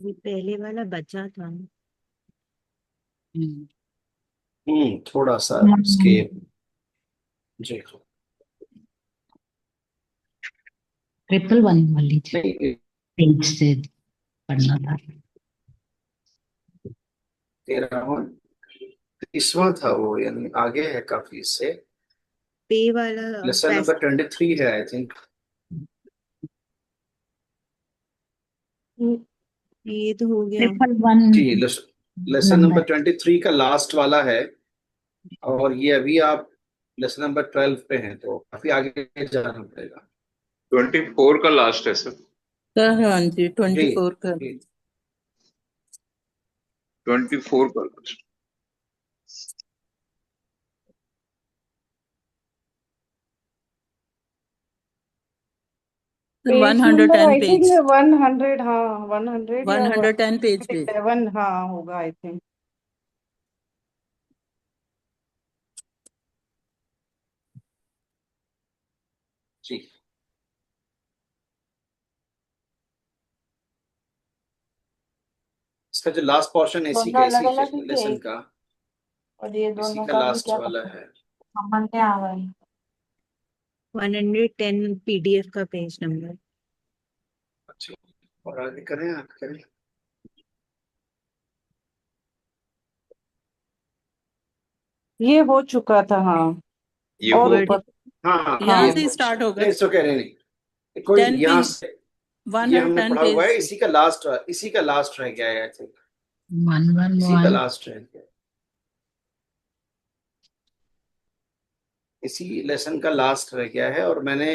ये पहले वाला बचा था। थोड़ा सा इसके जी ट्रिपल वन वाली नहीं, पेज से पढ़ना था। 30वां था वो, यानी आगे है काफी इससे। पे वाला लेसन नंबर 23 है आई थिंक। ये तो हो गया। ट्रिपल वन जी, लेसन नंबर 23 का लास्ट वाला है, और ये अभी आप लेसन नंबर 12 पे हैं, तो काफी आगे जाना पड़ेगा। 24 का लास्ट है सर। हाँ जी, 24 का। जी 24 का लास्ट। 110 पेज। 100, हाँ 100 या 110 पेज पे। 7 हाँ होगा आई थिंक। जी, इसका जो लास्ट पोर्शन है इसी दोनों का, अलग इसी अलग ही लेसन थे, का, और ये इसी दोनों का का भी लास्ट क्या वाला पता है। समझ में आ गए। 110 पीडीएफ का पेज नंबर। अच्छा, और आगे करें, आप करें। ये हो चुका था हाँ। ये और हो ऊपर हाँ यहाँ ये से तो स्टार्ट होगा। नहीं, इसको कह रहे नहीं, कोई 10 यहाँ पेज, से ये हमने 110 पढ़ा हुआ है, पेज। इसी का लास्ट रह गया है आई थिंक। 111 इसी का लास्ट रह गया, इसी लेसन का लास्ट रह गया है। और मैंने,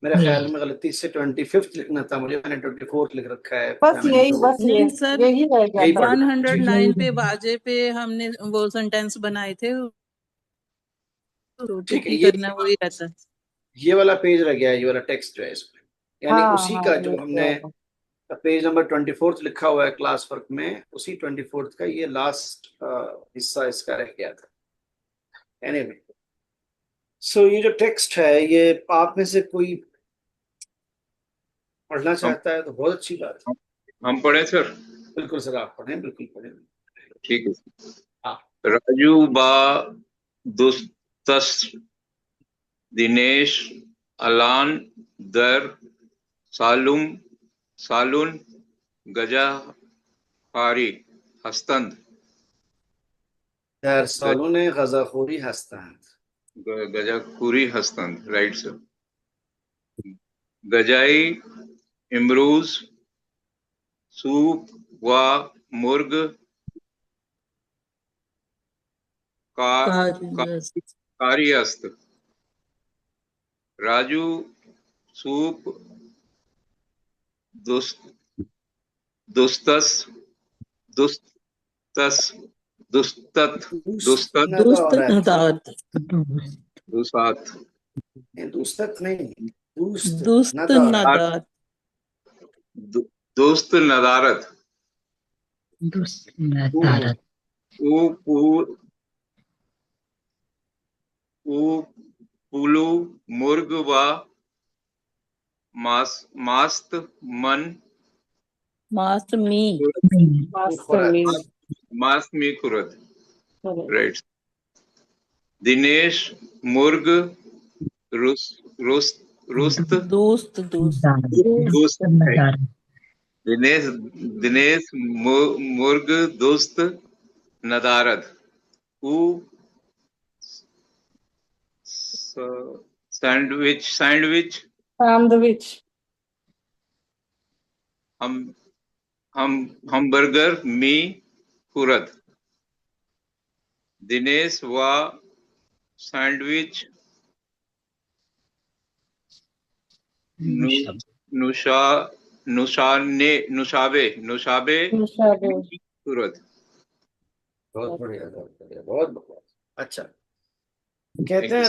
मेरे ख्याल में गलती से 25 लिखना था मुझे, मैंने 24 लिख रखा है। बस यही बस नहीं सर, यही रह गया यही था। पढ़ना जी। 109 पे बाजे पे हमने वो सेंटेंस बनाए थे, तो ठीक है, टिप्पणी करना वही रहता। ये वाला पेज रह गया है, ये वाला टेक्स्ट जो है इसमें, यानी हाँ उसी हाँ का ये जो हमने रह गया। पेज नंबर 24 लिखा हुआ है क्लास वर्क में, उसी 24 का ये लास्ट हिस्सा इसका रह गया था। एनीवे, सो ये जो टेक्स्ट है, ये आप में से कोई पढ़ना हम चाहता है तो बहुत अच्छी बात है। हम पढ़े सर। बिल्कुल सर, आप पढ़ें, बिल्कुल पढ़ें। ठीक है। हाँ। राजू बा दुस्तस दिनेश अलान दर सालुन गजाहारी हस्तंद दर सालों ने गजाखोरी हस्तांत। गजाखुरी हस्तंद, राइट सर। गजाई इमरूज सूप व मुर्ग का कारियस्त। राजू सूप दुस्तस दुस्तस दुस्तत दुस्तत दुस्त दुसात दुस्तक नहीं, दुस्त दुस्त नदारत। नदारत। दोस्त नदारत। तारत पुलू मुर्ग व मास्त मन मास्त मी। मास्त मी खुरद, राइट। दिनेश मुर्ग रुस्त रुस्त दोस्त दोस्त दोस्त दिनेश दिनेश मुर्ग दोस्त नदारद। ऊ सैंडविच सैंडविच सैंडविच। हम बर्गर मी खुरद। दिनेश व सैंडविच नुशा नुशाबे सूरत। बहुत बढ़िया, बहुत बढ़िया, बहुत बढ़िया। अच्छा, कहते हैं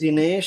दिनेश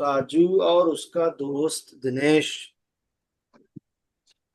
राजू और उसका दोस्त दिनेश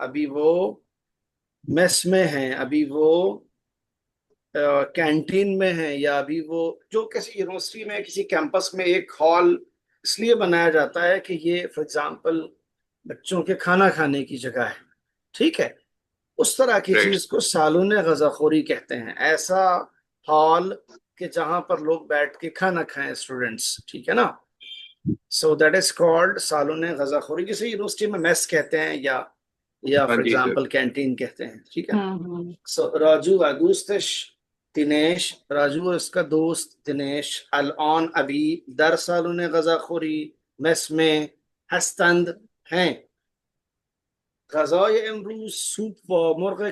अभी वो मेस में हैं, अभी वो कैंटीन में है, या अभी वो जो किसी यूनिवर्सिटी में किसी कैंपस में एक हॉल इसलिए बनाया जाता है कि ये फॉर एग्जांपल बच्चों के खाना खाने की जगह है, ठीक है, उस तरह की Right. चीज को सालून गज़ाखोरी कहते हैं, ऐसा हॉल कि जहां पर लोग बैठ के खाना खाएं स्टूडेंट्स, ठीक है ना. सो दैट इज कॉल्ड सालून गज़ाखोरी, जिसे यूनिवर्सिटी में मेस कहते हैं या हाँ फॉर जी, सर। एग्जांपल कैंटीन कहते हैं, ठीक है. हम्म सो राजू दोस्तश दिनेश, राजू और उसका दोस्त दिनेश अलआन अभी दर सालून गज़ाखोरी मेस में हस्तंद हैं. गज़ाए इम्रूज सूप व मुर्ग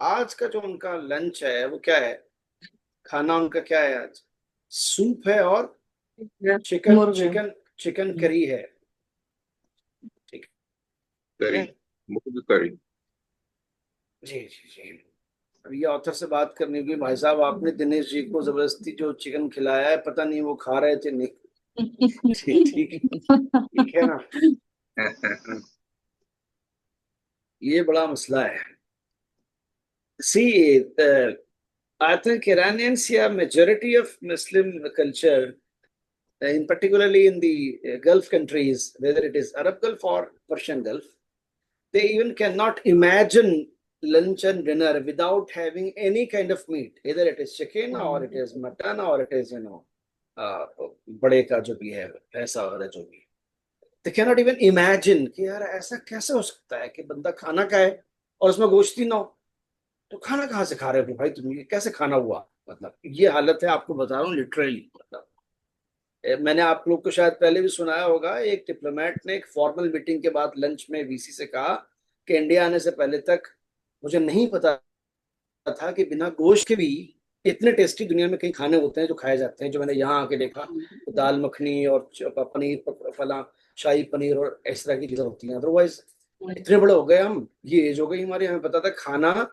आज का जो उनका लंच है वो क्या है, खाना उनका क्या है आज, सूप है और चिकन मुर्गे। चिकन चिकन करी है. करी, मुर्ग करी। जी जी जी. अब ये ऑथर से बात करनी होगी, भाई साहब आपने दिनेश जी को जबरदस्ती जो चिकन खिलाया है, पता नहीं वो खा रहे थे नहीं. ठीक ठीक है ना, ये बड़ा मसला है. See, I think Iranians, yeah, majority of Muslim culture, in particularly in the Gulf countries, whether it is Arab Gulf or Persian Gulf, they even cannot imagine lunch and dinner without having any kind of meat. Either it is chicken or it is mutton or it is, बड़े का जो भी है, ऐसा वगैरह जो भी. They cannot even imagine कि यार ऐसा कैसे हो सकता है कि बंदा खाना खाए और उसमें गोश्त ही ना हो. तो खाना कहाँ से खा रहे हो भाई तुम, ये कैसे खाना हुआ. मतलब ये हालत है, आपको बता रहा हूँ लिटरली. मतलब मैंने आप लोग को शायद पहले भी सुनाया होगा, एक डिप्लोमेट ने एक फॉर्मल मीटिंग के बाद लंच में वीसी से कहा कि इंडिया आने से पहले तक मुझे नहीं पता था कि बिना गोश्त के भी इतने टेस्टी दुनिया में कई खाने होते हैं जो खाए जाते हैं, जो मैंने यहाँ आके देखा. दाल मखनी और पनीर फला, शाही पनीर और इस तरह की चीजें होती हैं. अदरवाइज इतने बड़े हो गए हम, ये एज हो गई हमारी, हमें पता था खाना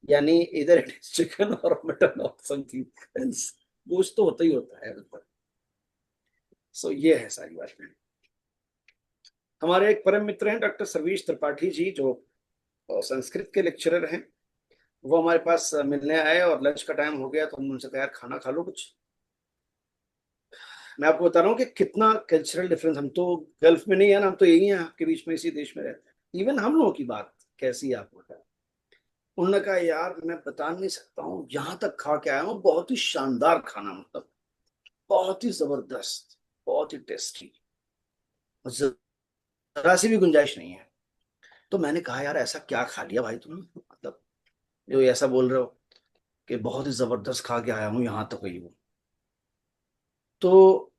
यानी इधर इट इज चिकन और मटन और समथिंग एल्स, गोश्त तो होता ही होता है. सो ये है सारी बात. हमारे एक परम मित्र हैं डॉक्टर सर्वेश त्रिपाठी जी, जो संस्कृत के लेक्चरर हैं. वो हमारे पास मिलने आए और लंच का टाइम हो गया तो हम उनसे कहा यार खाना खा लो कुछ. मैं आपको बता रहा हूँ कि कितना कल्चरल डिफरेंस. हम तो गल्फ में नहीं है ना, हम तो यही हैं आपके बीच में, इसी देश में रहते हैं. इवन हम लोगों की बात कैसी है आपको बता. उन्होंने कहा यार मैं बता नहीं सकता हूँ, यहाँ तक खा के आया हूँ, बहुत ही शानदार खाना, मतलब बहुत ही जबरदस्त, बहुत ही टेस्टी, जरा सी भी गुंजाइश नहीं है. तो मैंने कहा यार ऐसा क्या खा लिया भाई तुमने, मतलब जो ऐसा बोल रहे हो कि बहुत ही जबरदस्त खा के आया हूँ यहाँ तक हुई हूँ. तो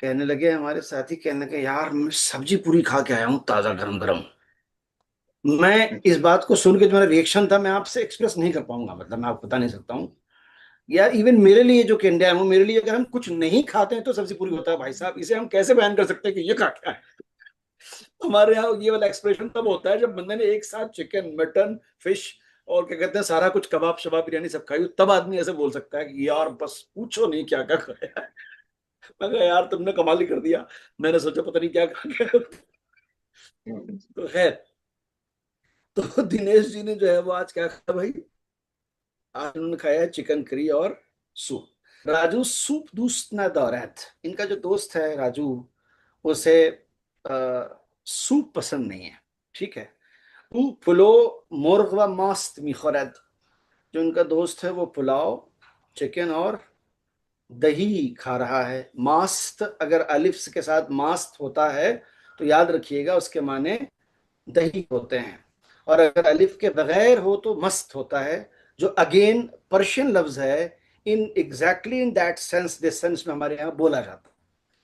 कहने लगे हमारे साथी, कहने लगे यार मैं सब्जी पूरी खा के आया हूँ ताजा गरम गरम. मैं इस बात को सुन के जो मेरा रिएक्शन था मैं आपसे एक्सप्रेस नहीं कर पाऊंगा, मतलब मैं आपको बता नहीं सकता हूँ यार. इवन मेरे लिए जो कि इंडिया में, मेरे लिए अगर हम कुछ नहीं खाते हैं तो सब्जी पूरी होता है भाई साहब, इसे हम कैसे बयान कर सकते हैं कि ये खा क्या है. हमारे यहाँ ये वाला एक्सप्रेशन तब होता है जब बंदे ने एक साथ चिकन मटन फिश और क्या कहते हैं सारा कुछ, कबाब शबाब बिरयानी सब खाई, तब आदमी ऐसे बोल सकता है कि यार बस पूछो नहीं क्या क्या खाया है. मैं कहा यार तुमने कमाल ही कर दिया, मैंने सोचा पता नहीं क्या खा गया. तो खैर, तो दिनेश जी ने जो है वो आज क्या खाया भाई, आज उन्होंने खाया चिकन करी और सूप. राजू सूप दोस्त ना दौरत, इनका जो दोस्त है राजू, उसे सूप पसंद नहीं है, ठीक है. वो पुलो मुर्ग व मास्त मिखोरद, जो उनका दोस्त है वो पुलाव चिकन और दही खा रहा है. मास्त अगर अलिफ के साथ मास्त होता है तो याद रखिएगा उसके माने दही होते हैं, और अगर अलिफ के बगैर हो तो मस्त होता है, जो अगेन पर्शियन लफ्ज है. In exactly in that sense, this sense में हमारे यहाँ बोला जाता है,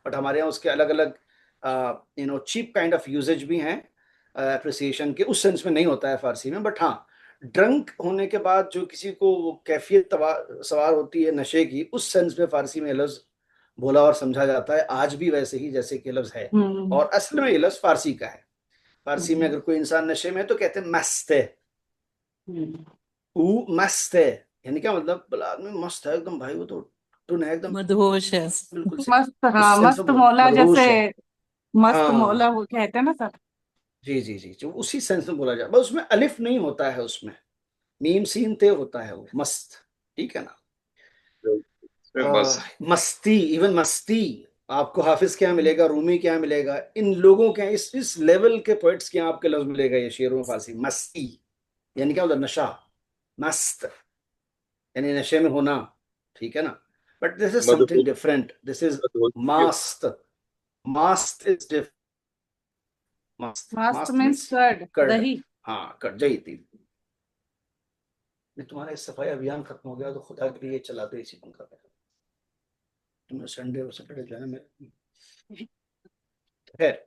बट हमारे यहाँ उसके अलग अलग चीप काइंड ऑफ यूजेज भी हैं अप्रिसिएशन के. उस सेंस में नहीं होता है फारसी में, बट हाँ ड्रंक होने के बाद जो किसी को वो कैफियत सवार होती है नशे की, उस सेंस में फारसी में लफ्ज बोला और समझा जाता है आज भी वैसे ही जैसे कि लफ्ज है। और असल में ये लफ्ज फारसी का है। फारसी में अगर कोई इंसान नशे में है तो कहते हैं मस्त है, वो मस्त है, यानी क्या मतलब, बोला आदमी मस्त है एकदम भाई, वो तो टुन है एकदम, मदहोश है। बिल्कुल सही। मस्त, हाँ उस सेंस मस्त में मौला, मदहोश जैसे है। मस्त हाँ मौला वो कहते हैं ना सर। जी जी जी, जो उसी सेंस में बोला जाए, बस उसमें अलिफ नहीं होता है, उसमें मीम सीन ते होता है, वो मस्त, ठीक है ना। इसमें मस्त मस्ती, इवन मस्ती आपको हाफिज क्या मिलेगा, रूमी क्या मिलेगा, इन लोगों के इस लेवल के पोइट्स के आपके लफ्ज मिलेगा ये शेरों में फारसी। मस्ती यानी क्या होता है, नशा, मस्त यानी नशे में होना, ठीक है ना। बट दिस इज समथिंग मदहोश डिफरेंट, दिस इज मदहोश के मास्ट। मास्ट इज डिफरेंट। मास्ट, मस्त मास्ट मीन्स मीन्स कर्ड, कर्ड। दही। हाँ कर्ड, जही थी। तुम्हारा इस सफाई अभियान खत्म हो गया तो खुदा के लिए चला दो इसी पंखा पे। तुम्हें संडे और सैटरडे जो है ना मेरे, खैर।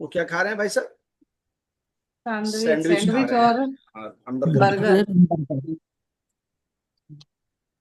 वो क्या खा रहे हैं भाई साहब, सैंडविच, सैंडविच खा सैंडविच रहे हैं, और और हमबर्गर नहीं खा बर्गर। रहे.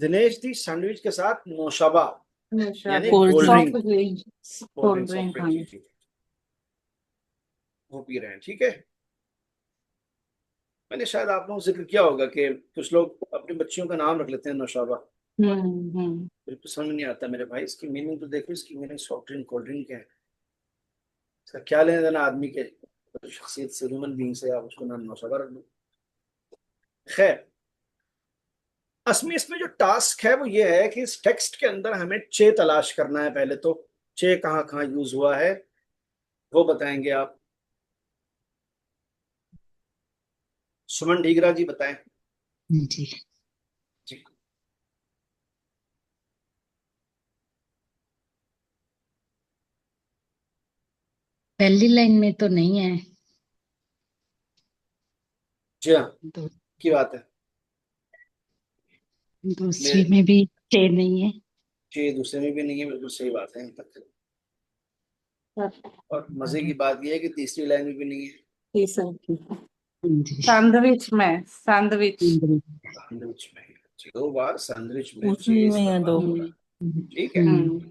दिनेश थी सैंडविच के साथ नोशाबा यानी cold cold drink. Drink, soft drink, cold drink, हाँ। जी जी, वो पी रहे हैं, ठीक है। मैंने शायद आप लोगों से जिक्र किया होगा कि कुछ लोग अपने बच्चियों का नाम रख लेते हैं नौशाबा। बिल्कुल समझ नहीं आता मेरे भाई, इसकी मीनिंग तो देखो, इसकी meaning soft drink, cold drink है, इसका क्या लेना देना आदमी के शख्सियत से, ह्यूमन बीइंग से, आप उसको नाम नौशाबा रख लो। खैर, असमी इसमें जो टास्क है वो ये है कि इस टेक्स्ट के अंदर हमें चे तलाश करना है। पहले तो चे कहाँ कहाँ यूज हुआ है वो बताएंगे आप। सुमन ढीगरा जी बताएं। जी। जी पहली लाइन में तो नहीं है, जी हाँ, तो की बात है। दूसरी मेरे में भी छह नहीं है। चे दूसरे में भी नहीं है, बिल्कुल सही बात है यहाँ तक। और मजे की बात यह है कि तीसरी लाइन में भी नहीं है। जी। सैंडविच में, सैंडविच। सैंडविच में है। दो बार सैंडविच में उसी चीज में है इस्तेमाल दो। हो रहा है, ठीक है। हम्म।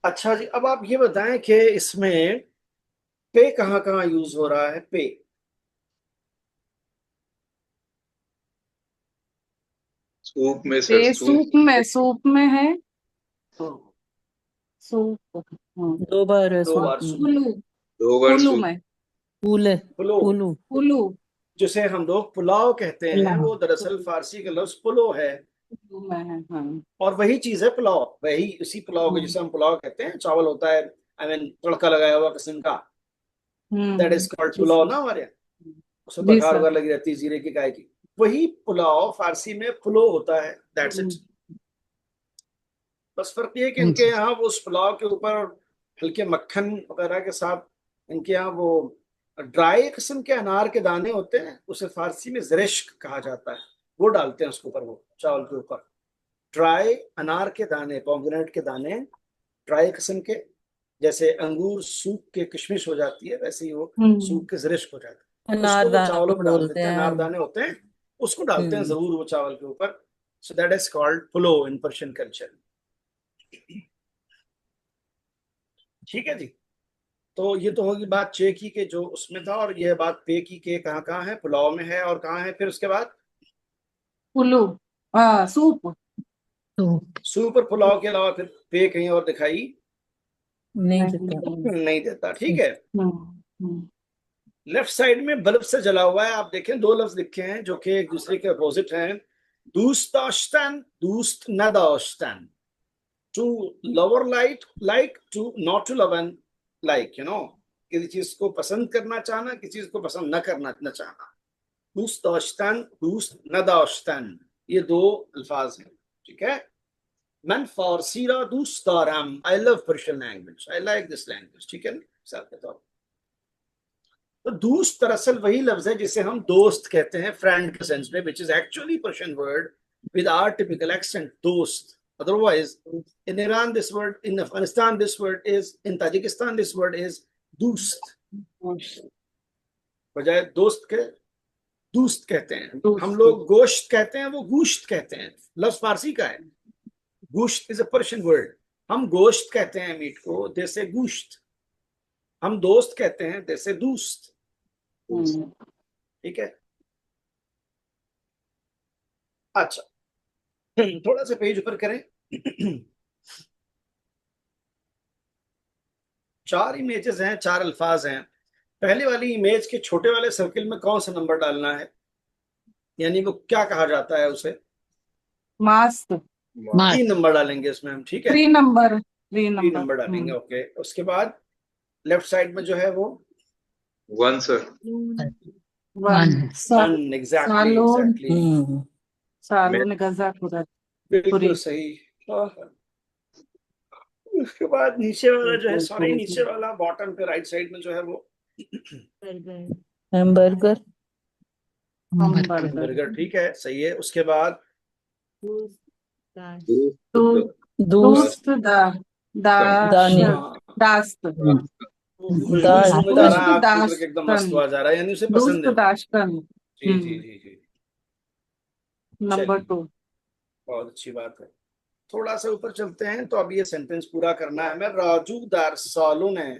अच्छा जी, अब आप ये बताएं कि इसमें पे कहाँ कहाँ यूज हो रहा है। पे सूप में सर, ये सूप में है, सूप। हाँ। दो बार है दो बार सूप में। सूप, पुलू, 2 बार पुलू सूप। में, पुल पुलो, पुलू। पुलू, जिसे हम लोग पुलाव कहते हैं, वो दरअसल फारसी का लफ्ज पुलो है। पुलू में है, हाँ। और वही चीज है पुलाव, वही उसी पुलाव को जिसे हम पुलाव कहते हैं, चावल होता है, आई मीन तड़का लगाया हुआ किस्म का, that is called ji pulao sir, ना हमारे यहाँ। उसमें जी बघार सर। वगैरह लगी रहती है जीरे की, गाय की। वही पुलाव फारसी में पुलो होता है, दैट्स इट। बस फर्क ये है कि इनके जी। यहाँ वो उस पुलाव के ऊपर हल्के मक्खन वगैरह के साथ, इनके यहाँ वो ड्राई किस्म के अनार के दाने होते हैं, उसे फारसी में जरिश्क कहा जाता है, वो डालते हैं उसके ऊपर, वो चावल के ऊपर ड्राई अनार के दाने, पोमेग्रेनेट के दाने, ड्राई किस्म के, जैसे अंगूर सूख के किशमिश हो जाती है, वैसे ही वो सूख के जरिश्क हो जाता है, उसको वो चावलों अनारदाने पर डाल बोलते देते हैं, हैं। अनारदाने होते हैं, उसको डालते हैं जरूर वो चावल के ऊपर। सो दैट इज कॉल्ड पुलो इन पर्शियन कल्चर, ठीक है जी। तो ये तो होगी बात चे की के जो उसमें था, और यह बात पे की के कहाँ कहाँ है, पुलाव में है और कहाँ है। फिर उसके बाद पुलू, सूप। तो सूप और पुलाव के अलावा फिर पे कहीं और दिखाई नहीं देता। नहीं देता, ठीक है। हम्म। लेफ्ट साइड में बल्ब से जला हुआ है, आप देखें दो लफ्ज लिखे हैं जो कि एक दूसरे के अपोजिट हैं। दूस्त दाश्तन, दूस्त न दाश्तन, to lover light like, to not to love and like, you know, किसी चीज को पसंद करना चाहना, किसी चीज को पसंद न करना न चाहना। दूस्त दाश्तन, दूस्त न दाश्तन, ये दो अल्फाज हैं, ठीक है। मैं फारसी रा दूस्त दारम, I love Persian language, I like this language, ठीक है ना, साथ के तौर। तो दोस्त दरअसल वही लफ्ज है जिसे हम दोस्त कहते हैं फ्रेंड के सेंस में, which is actually Persian word with our typical accent, dost. Otherwise, in Iran, this word, in Afghanistan, this word is, in Tajikistan, this word is dost. बजाय दोस्त के दूस्त कहते हैं. दूस्त. हम लोग गोश्त कहते हैं, वो गूश्त कहते हैं. लफ्ज फारसी का है. गोश्त इज अ पर्शियन वर्ड. हम गोश्त कहते हैं मीट को, जैसे गोश्त. हम दोस्त कहते हैं, जैसे दूस्त. ठीक है. अच्छा, थोड़ा सा पेज ऊपर करें. 4 इमेजेस हैं, 4 अल्फाज हैं. पहले वाली इमेज के छोटे वाले सर्किल में कौन सा नंबर डालना है, यानी वो क्या कहा जाता है उसे? मास्ट. 3 नंबर डालेंगे उसमें हम. ठीक है, 3 नंबर. 3 नंबर डालेंगे. ओके. उसके बाद लेफ्ट साइड में जो है वो 1 sir. 1. एग्जैक्टली. सालोन गजा खुदा. बिल्कुल सही. उसके बाद नीचे वाला जो है, सॉरी, नीचे वाला बॉटम पे राइट साइड में जो है वो हैमबर्गर. बर्गर. ठीक है, सही है. उसके बाद दोस्त. दानी. दास्त. खुशबू में जा रहा है, आपको दाश्तन. करके एकदम मस्त हुआ जा रहा है, यानी उसे पसंद दोस्त है. दाश्तन. जी जी जी जी. नंबर चलिए, 2. बहुत अच्छी बात है. थोड़ा सा ऊपर चलते हैं. तो अब ये सेंटेंस पूरा करना है हमें. राजू दार सालों ने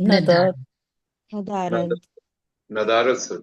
नदार. Nadarat sir.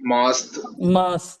Mast. मास.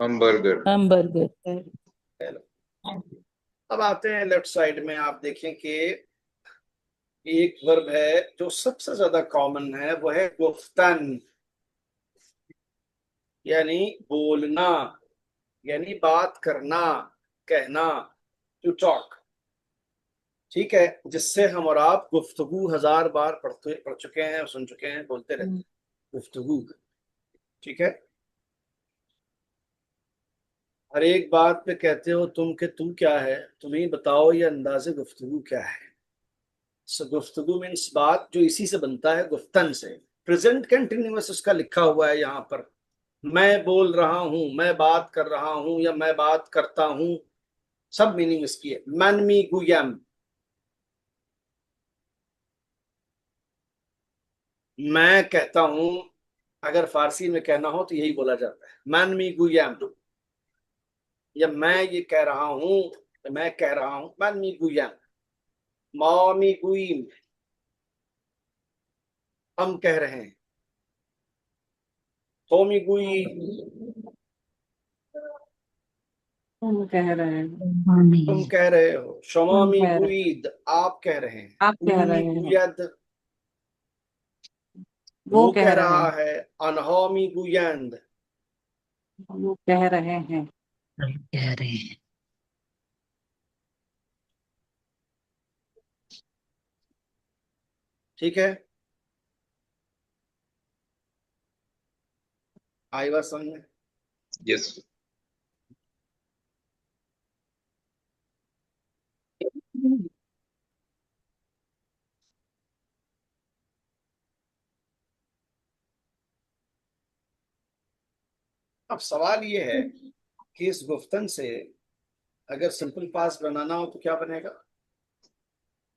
Hamburger. हैमबर्गर. अब आते हैं लेफ्ट साइड में. आप देखें कि एक वर्ब है जो सबसे ज्यादा कॉमन है, वो है गुफ्तन, यानी बोलना, यानी बात करना, कहना, टू टॉक. ठीक है, जिससे हम और आप गुफ्तगू 1000 बार पढ़ चुके हैं, सुन चुके हैं, बोलते रहते हैं. गुफ्तगू. ठीक है. हर एक बात पे कहते हो तुम के तू क्या है, तुम्हें बताओ ये अंदाज़े गुफ्तगू क्या है. सो गुफ्तगू मीन्स बात, जो इसी से बनता है, गुफ्तन से. प्रेजेंट कंटिन्यूअस उसका लिखा हुआ है यहाँ पर. मैं बोल रहा हूँ, मैं बात कर रहा हूँ, या मैं बात करता हूँ, सब मीनिंग इसकी है. मन मी गुयम, मैं कहता हूँ. अगर फारसी में कहना हो तो यही बोला जाता है, मन मी गुयम. या मैं ये कह रहा हूँ, मैं कह रहा हूँ, मन मी गुयम. मामी गुईम, हम कह रहे हैं. होमी गुई, तुम कह रहे हैं. तुम कह रहे हो. शमामी तुम कह रहे- गुईद, आप कह रहे हैं. आप कह रहे मीमी हैं. गुयद, वो वो कह कह रहे रहा हैं. है. अनहामी गुयंद, वो कह रहे हैं. कह रहे हैं. ठीक है. आई बात समझ में? Yes. अब सवाल ये है कि इस गुफ्तन से अगर सिंपल पास्ट बनाना हो तो क्या बनेगा?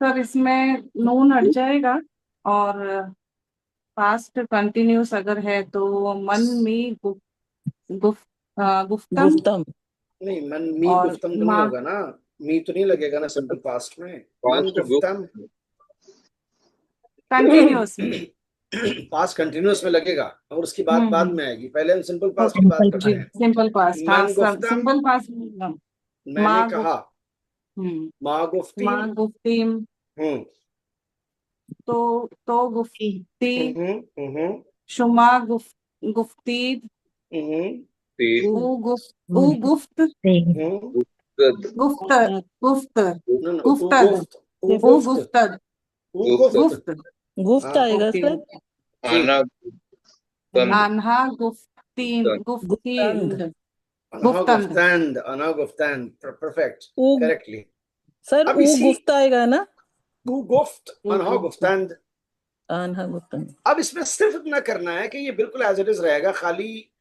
सर इसमें नून हट जाएगा और पास्ट कंटिन्यूस अगर है तो मन में गुफ्तम. गुफ्तम. नहीं, मन मी और गुफ्तम तो नहीं माँ- होगा ना. मी तो नहीं लगेगा ना सिंपल पास्ट में. मन Past गुफ्तम कंटिन्यूस. पास्ट कंटिन्यूअस में लगेगा, और उसकी बात हम्म, बाद हम्म। में आएगी. पहले हम सिंपल पास्ट की बात Simple करते हैं. Simple past. हाँ मन गुफ्तम, सिंपल पास्ट. मैंने माँ कहा. माँ गुफ्ती. माँ गुफ्तीम. हम्म तो गुफ्ती. हम्म शुमा गुफ्तीद. Tea. ऊ गुफ्त. हम्म. गुफ्त. गुफ्त. No, no, गुफ्तद. गुफ्त. ऊ गुफ्तद. गुफ्त हाँ, आएगा okay. Sir. Ana. Guftan. आन्हा गुफ्त. Guftin, Guftind, Guftand. Guftand. Guftand. Perfect. ऊ Correctly. सर अब ऊ इसी गुफ्त आएगा ना गुफ्त, Guft. गुफ्तंद। आन्हा गुफ्तन अब इसमें सिर्फ इतना करना है कि ये बिल्कुल एज इट इज रहेगा, खाली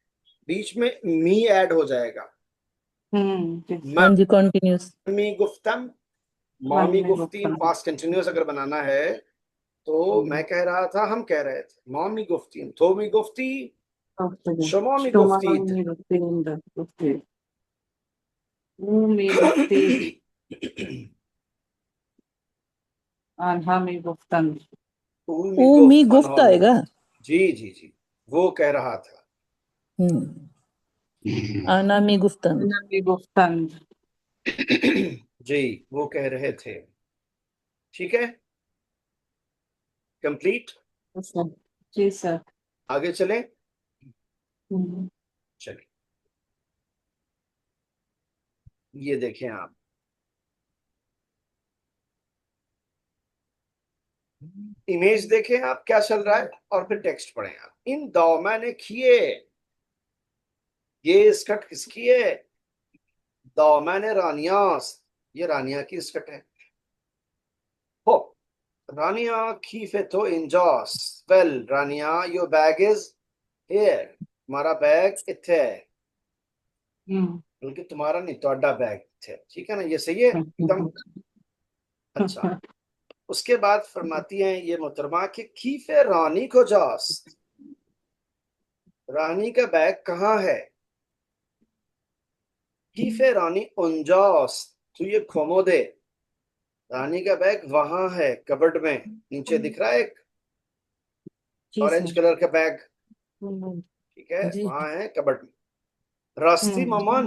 बीच में मी ऐड हो जाएगा। हाँ जी कंटिन्यूस मामी गुफ्तम, मामी गुफ्तीन, पास्ट कंटिन्यूअस अगर बनाना है तो मैं कह रहा था, हम कह रहे थे मामी गुफ्तीन, थोमी गुफ्ती, शमामी गुफ्तीद। Shumami Guftind, Gufti. Umi Guftid, Anhami Guftand. ऊ मी गुफ्त आएगा जी जी जी, वो कह रहा था। आना मी गुफ्तन Anhami Guftand. जी, वो कह रहे थे। ठीक है, कंप्लीट। जी सर। आगे चलें। चलिए, ये देखें आप, इमेज देखें आप क्या चल रहा है, और फिर टेक्स्ट पढ़ें आप। इन दौमा ने किए, ये स्कट किसकी है? दौमा ने रानियास, ये रानिया की स्कट है। हो, रानिया कीफे तो इंजॉस, well Rania your bag is here, तुम्हारा बैग इत्थे है, बल्कि तुम्हारा नहीं, ਤੁਹਾਡਾ बैग इत्थे, ठीक है ना, ये सही है एकदम। अच्छा, उसके बाद फरमाती हैं ये मोहतरमा कि कीफे रानी को जास, रानी का बैग कहाँ है? कीफे रानी उनजास, तो ये खोमोदे, रानी का बैग वहां है कबर्ड में, नीचे दिख रहा है एक ऑरेंज कलर का बैग, ठीक है, वहां है कबर्ड में। रास्ती ममन,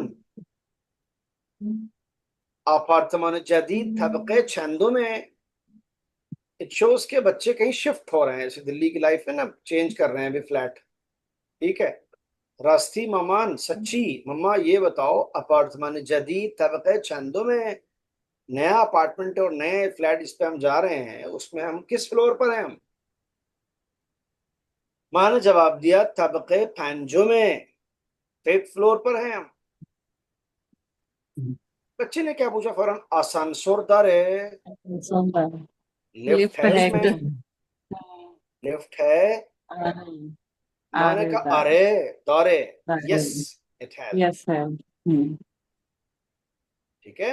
अपार्टमान जदीद तबके छंदों में, इट शोज के बच्चे कहीं शिफ्ट हो रहे हैं, जैसे दिल्ली की लाइफ में ना, चेंज कर रहे हैं अभी फ्लैट, ठीक है। रास्ती ममान, सच्ची मम्मा ये बताओ, अपार्टमान जदीद तबके छंदों में, नया अपार्टमेंट और नए फ्लैट इस पे हम जा रहे हैं, उसमें हम किस फ्लोर पर हैं? हम, माँ ने जवाब दिया तबके पंजों में, 5th फ्लोर पर हैं हम। बच्चे ने क्या पूछा फौरन? आसानसोर दर है, लिफ्ट है उसमें, लिफ्ट है। माँ ने कहा अरे दौरे, yes it has, Yes, sir. ठीक है।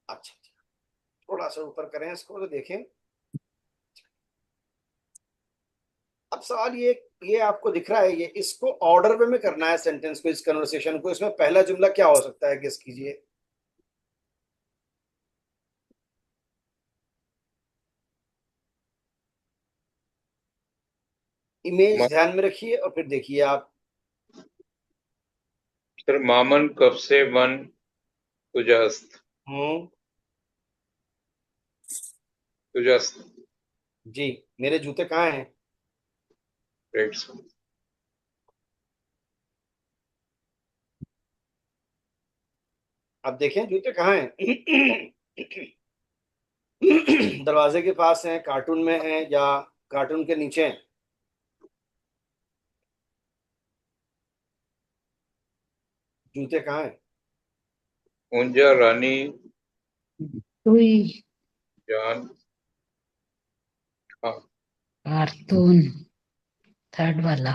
अच्छा, थोड़ा सा ऊपर करें इसको तो देखें। अब सवाल ये आपको दिख रहा है, ये इसको ऑर्डर वे में करना है सेंटेंस को, इस कन्वर्सेशन को। इसमें पहला जुमला क्या हो सकता है, गेस कीजिए। इमेज ध्यान में रखिए और फिर देखिए आप। सर मामन कब से वन तुजस्त, तुजस्त, जी, मेरे जूते कहाँ हैं? Right sir. अब देखें जूते कहाँ हैं। दरवाजे के पास हैं, कार्टून में हैं, या कार्टून के नीचे हैं? जूते कहाँ हैं? ऊंजा रानी तुई जान, हाँ कार्टून थर्ड वाला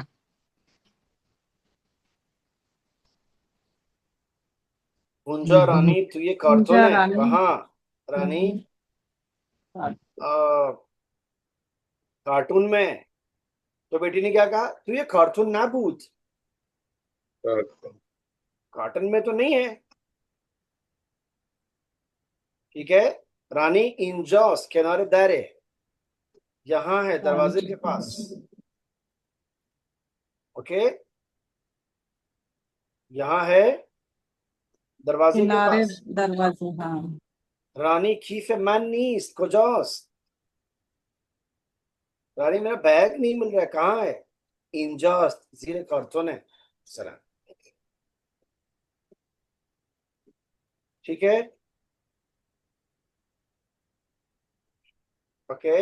गुंजा रानी, तो ये कार्टून गुंजा है रानी। कहाँ? रानी कार्टून में। तो बेटी ने क्या कहा? तो ये कार्टून ना पूछ, कार्टून में तो नहीं है, ठीक है। रानी इंजॉस किनारे दायरे, यहाँ है दरवाजे के पास, ओके, यहाँ है दरवाजे के किनारे पास। दरवाजे, हाँ। रानी खीफ मन नीस कोजॉस, रानी मेरा बैग नहीं मिल रहा है, कहाँ है? इंजॉस जीरे कार्टून है, सलाम, ठीक है, ओके।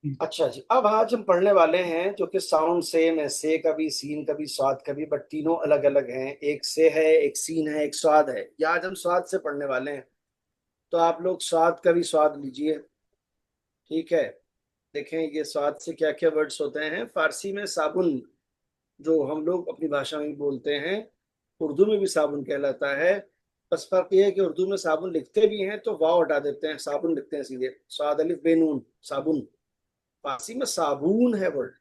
अच्छा जी, अब आज हम पढ़ने वाले हैं जो कि साउंड सेम है, से का भी, सीन का भी, स्वाद का भी, बट तीनों अलग अलग हैं। एक से है, एक सीन है, एक स्वाद है। या आज हम स्वाद से पढ़ने वाले हैं, तो आप लोग स्वाद का भी स्वाद लीजिए। ठीक है, देखें ये स्वाद से क्या क्या वर्ड्स होते हैं। फारसी में साबुन, जो हम लोग अपनी भाषा में बोलते हैं, उर्दू में भी साबुन कहलाता है। बस फर्क ये है कि उर्दू में साबुन लिखते भी हैं तो वाव हटा देते हैं, साबुन लिखते हैं सीधे, साद अलिफ बेनून, साबुन। फारसी में साबुन है वर्ड,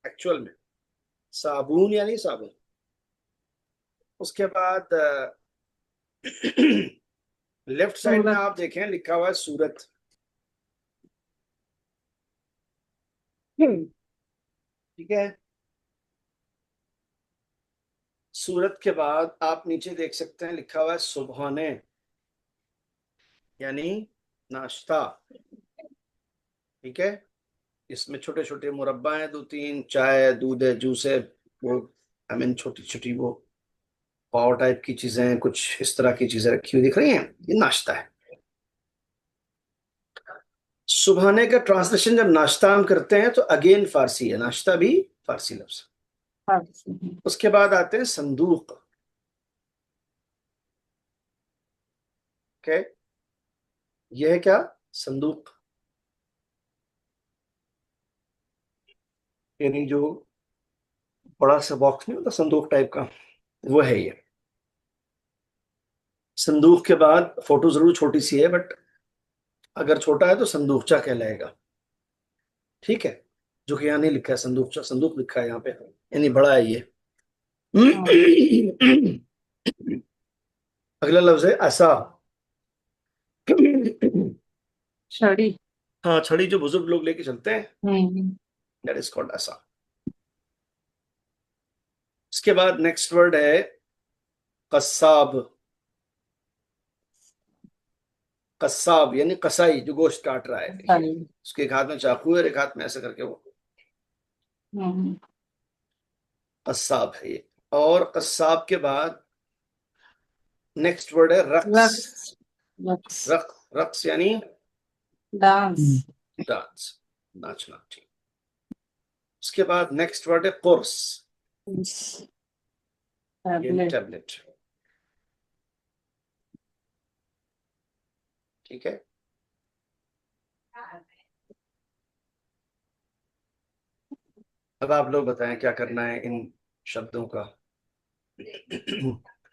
एक्चुअल में साबुन यानी साबुन। उसके बाद लेफ्ट साइड में सूरत। आप देखें लिखा हुआ है सूरत। ठीक है, सूरत के बाद आप नीचे देख सकते हैं लिखा हुआ है सुबहाने, यानी नाश्ता। ठीक है, इसमें छोटे छोटे मुरब्बा हैं, दो तीन, चाय, दूध है, जूस है, वो आई मीन छोटी छोटी वो पाव टाइप की चीजें हैं, कुछ इस तरह की चीजें रखी हुई दिख रही हैं, ये नाश्ता है। सुबहाने का ट्रांसलेशन जब नाश्ता हम करते हैं तो अगेन फारसी है, नाश्ता भी फारसी लफ्ज। फारसी। उसके बाद आते हैं संदूक। ओके, यह है क्या, संदूक, यानी जो बड़ा सा बॉक्स नहीं होता संदूक टाइप का, वो है ये। संदूक के बाद फोटो जरूर छोटी सी है, बट अगर छोटा है तो संदूकचा कहलाएगा। ठीक है, जो कि यहाँ नहीं लिखा है, संदूकचा, संदूक लिखा है यहाँ पे, यानी बड़ा है ये। अगला लफ्ज है असा। छड़ी। हाँ, छड़ी जो बुजुर्ग लोग लेके चलते हैं, हम्म। दैट इज कॉल्ड असा। इसके बाद नेक्स्ट वर्ड है कस्साब। कस्साब यानी कसाई, जो गोश्त काट रहा है। देखिए, छड़ी। उसके एक हाथ में चाकू है और एक हाथ में ऐसे करके वो हम्म। कस्साब है ये। और कस्साब के बाद नेक्स्ट वर्ड है रक्स। रक्स। रक्स। रक्स यानी डांस। डांस, नाचना। ठीक, उसके बाद नेक्स्ट वर्ड है कोर्स, यानी टैबलेट। टैबलेट। ठीक है, अब आप लोग बताएं क्या करना है इन शब्दों का।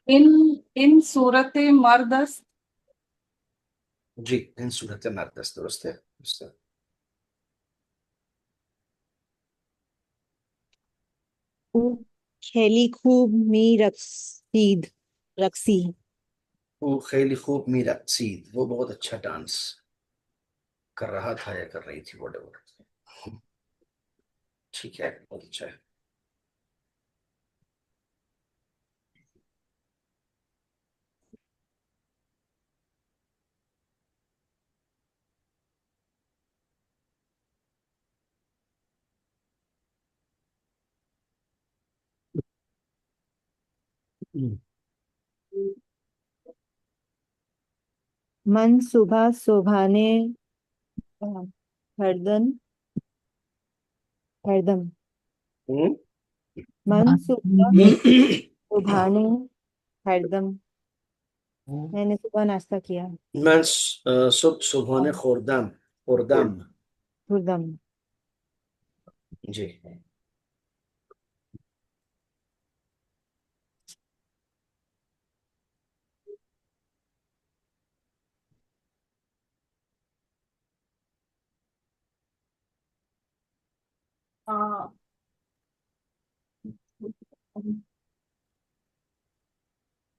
इन इन सूरत मर्दस्त। जी, इन सूरत मर्दस, दुरुस्त है, दुरुस्त है। खूब खेली खूब मी रक्सीद रक्सी। वो खैली खूब मीरा सीद, वो बहुत अच्छा डांस कर रहा था या कर रही थी, वोटेवर। ठीक है, बहुत अच्छा है। मन सुबह सुभाने हरदम हरदम। हम्म? मन सुबह मैं सुभाने हरदम। मैंने सुबह नाश्ता किया। सुबह ने खुर्दम, खुर्दम। हुरदम। जी, हाँ।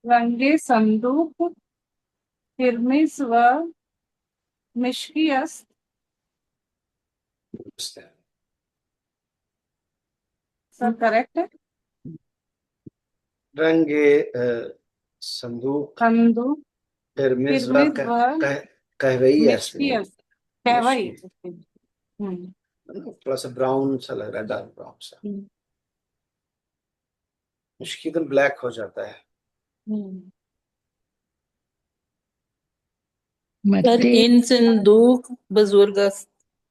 रंगे संदूक फिरमिस व मिश्की अस्त। दुरुस्त है। सब करेक्ट है। रंगे संदूक, संदूक फिर मिज़वा फिरमिस व कहवई है मिश्की इसमें, अस्त। कहवाई। मिश्की, हम्म। थोड़ा सा ब्राउन सा लग रहा है, डार्क ब्राउन सा। मिश्की एकदम ब्लैक हो जाता है। हम्म। सर मध्य इन संदूक बुजुर्ग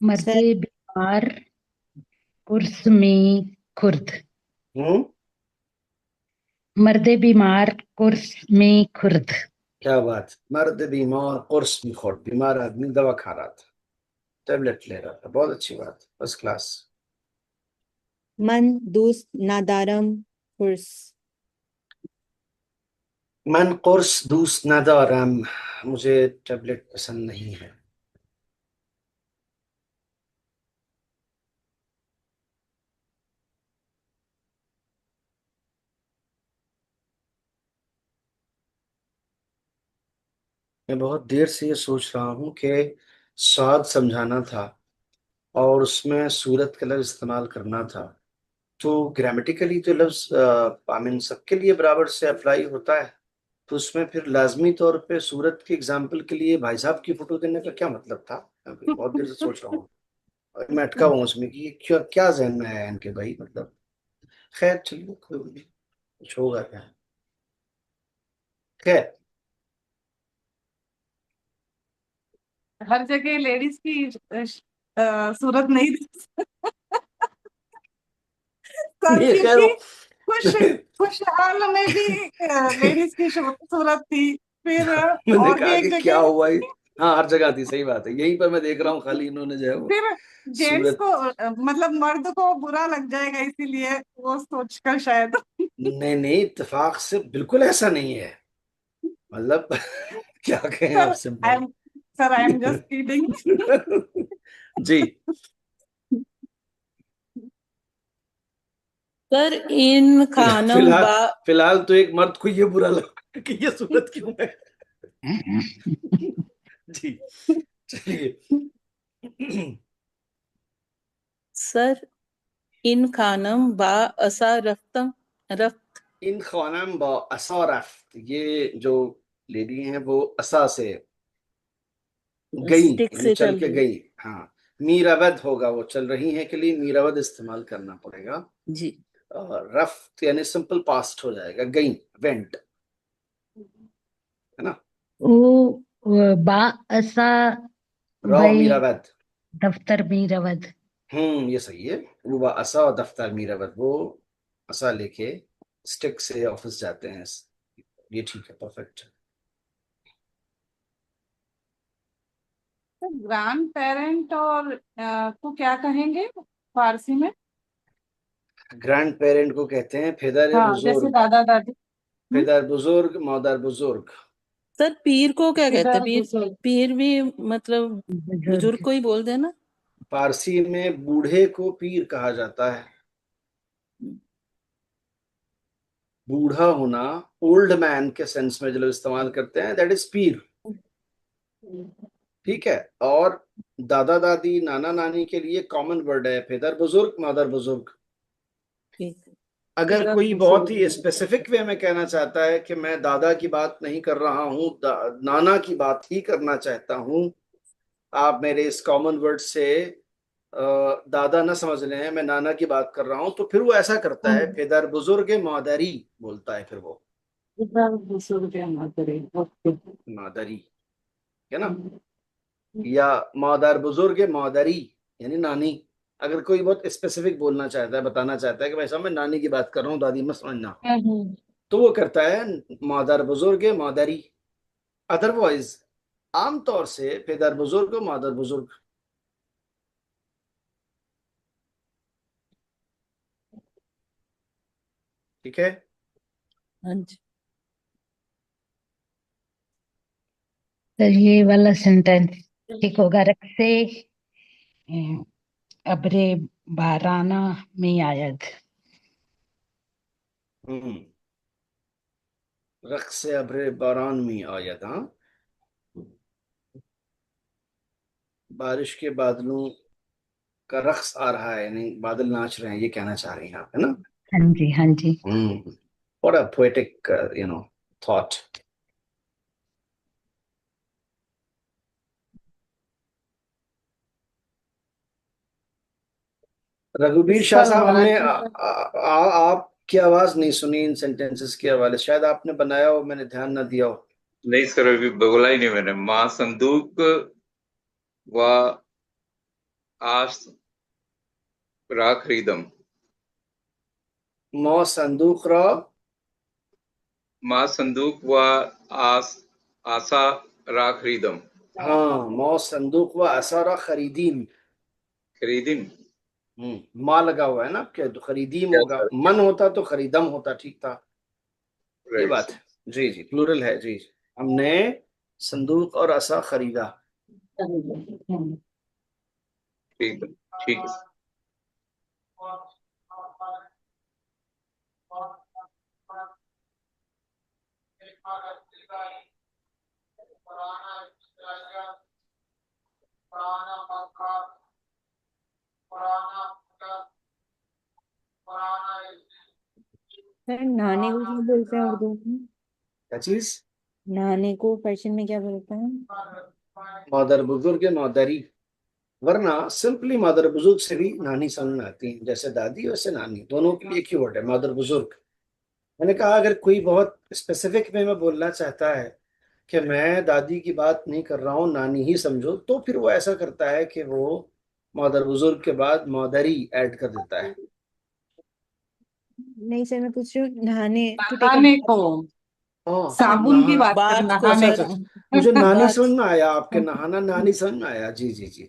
मर्दे बीमार कुर्स में खुर्द। हम्म, मर्दे बीमार कुर्स में खुर्द। क्या बात. मर्द बीमार कुर्स में खुर्द. बीमार आदमी दवा खा रहा था, टेबलेट ले रहा था. बहुत अच्छी बात, फर्स्ट क्लास. मन दोस्त नादारम कुर्स। मन कुर्स दूस नदारम. मुझे टेबलेट पसंद नहीं है. मैं बहुत देर से ये सोच रहा हूँ कि स्वाद समझाना था और उसमें सूरत का लफ्ज इस्तेमाल करना था. तो ग्रामेटिकली तो लफ्ज आई मीन सबके लिए बराबर से अप्लाई होता है. तो उसमें फिर लाजमी तौर पे सूरत के एग्जाम्पल के लिए भाई साहब की फोटो देने का क्या मतलब था. मैं भी बहुत देर से सोच रहा हूँ और मैं अटका हुआ हूँ उसमें कि ये क्या क्या जहन में आया इनके भाई. मतलब खैर चलिए, कोई नहीं, कुछ होगा क्या. खैर. हर जगह लेडीज की सूरत नहीं सर, ये खैर क्योंकि खुश खुशहाल में भी लेडीज की सूरत थी, फिर मैंने और भी कहा एक कि क्या जगह, हुआ ये. हाँ, हर जगह थी, सही बात है. यहीं पर मैं देख रहा हूँ खाली इन्होंने जो है वो फिर जेंट्स सूरत. को मतलब मर्द को बुरा लग जाएगा, इसीलिए वो सोचकर शायद नहीं नहीं, इत्तेफाक से बिल्कुल ऐसा नहीं है. मतलब क्या कहें सर आपसे आई भाई. एम sir I am just kidding. जी. सर इन खानम फिलहाल बा फिलहाल तो एक मर्द को ये बुरा लगा कि ये सूरत क्यों है. जी. चलिए. सर इन खानम बा असा रफ्तम रफ्त इन खानम बा असारफ. ये जो लेडी हैं वो असा से गई, स्टिक यानी से चल चल के रही। गई. हाँ, मीरावद होगा, वो चल रही हैं के लिए मीरावद इस्तेमाल करना पड़ेगा. जी और रफ्त यानी सिंपल पास्ट हो जाएगा, गई, वेंट, है ना. बा असा रॉ बई मीरावद. दफ्तर में रवद। ये सही है. वो असा और दफ्तर मीरावद. वो असा लेके स्टिक से ऑफिस जाते हैं. ये ठीक है, परफेक्ट. ग्रैंड पेरेंट और को क्या कहेंगे फारसी में? ग्रैंड पेरेंट को कहते हैं फेदर हाँ, जैसे बुजुर्ग. दादा दादी। फेदर बुजुर्ग, मादर बुजुर्ग. सर पीर को क्या कहते इधर हैं? पीर बुजुर्ग। पीर भी मतलब बुजुर्ग बुजुर्ग। को ही बोल देना। फारसी में बूढ़े को पीर कहा जाता है. बूढ़ा होना, ओल्ड मैन के सेंस में जो लोग इस्तेमाल करते हैं, दैट इज पीर. ठीक है. और दादा दादी नाना नानी के लिए कॉमन वर्ड है फेदर बुजुर्ग, मादर बुजुर्ग. ठीक है। अगर इधर कोई बहुत ही बुजुर्ग। स्पेसिफिक वे में कहना चाहता है कि मैं दादा की बात नहीं कर रहा हूँ, नाना की बात ही करना चाहता हूँ, आप मेरे इस कॉमन वर्ड से दादा ना समझ रहे हैं, मैं नाना की बात कर रहा हूँ, तो फिर वो ऐसा करता है, फेदर बुजुर्ग मादरी बोलता है. फिर वो इधर बुजुर्ग है, मादरी। ओके। मादरी, है ना. या मादार बुजुर्ग मादरी यानी नानी. अगर कोई बहुत स्पेसिफिक बोलना चाहता है, बताना चाहता है कि भाई साहब मैं नानी की बात कर रहा हूँ, दादी मत समझना, तो वो करता है मादार बुजुर्ग मादरी. अदरवाइज आमतौर से पेदार बुजुर्ग मादर बुजुर्ग. ठीक है. हाँ जी तो ये वाला सेंटेंस ठीक होगा। रख से अबरे बाराना में आयद। हम्म. रक्स अब्रे बारान में आयत. हाँ, बारिश के बादलों का रक्स आ रहा है, यानी बादल नाच रहे हैं, ये कहना चाह रही हैं आप, है ना. हाँ जी, हाँ जी। What a poetic thought. रघुवीर शाह इस पर साहब, हमने मुराद। आप आपकी आवाज नहीं सुनी इन सेंटेंसेस के हवाले, शायद आपने बनाया हो, मैंने ध्यान ना दिया हो। नहीं सर, अभी बोला ही नहीं मैंने। माँ संदूक व आस रा खरीदम। मौ संदूक रा माँ संदूक व आस आशा रा खरीदम। हाँ, मौ संदूक व असारा खरीदीम। खरीदिम। माँ लगा हुआ है ना आपके, तो खरीदीम क्या होगा, सर? मन होता तो खरीदम होता, ठीक था। ये राइट बात सर। है, जी जी, प्लूरल है जी। हमने संदूक और असा खरीदा। ठीक है, ठीक है सर। सर नहाने को क्या बोलते हैं उर्दू में? क्या चीज? नहाने को पर्शियन में क्या बोलते हैं? मादर बुजुर्ग या मादरी, वरना सिंपली मादर बुजुर्ग से भी नानी समझ में आती है, जैसे दादी वैसे नानी, दोनों के लिए एक ही वर्ड है, मादर बुजुर्ग। मैंने कहा अगर कोई बहुत स्पेसिफिक में बोलना चाहता है कि मैं दादी की बात नहीं कर रहा हूँ, नानी ही समझो, तो फिर वो ऐसा करता है कि वो मादर बुजुर्ग के बाद मादरी ऐड कर देता है। नहीं सर, मैं पूछ रही हूँ नहाने टू टेक नहाने को, हाँ, साबुन की नहा, बात कर, बात को अच्छा नहाने सर, अच्छा को। अच्छा। मुझे नानी बात। समझ में आया, आपके नहाना नानी समझ में आया, जी जी जी।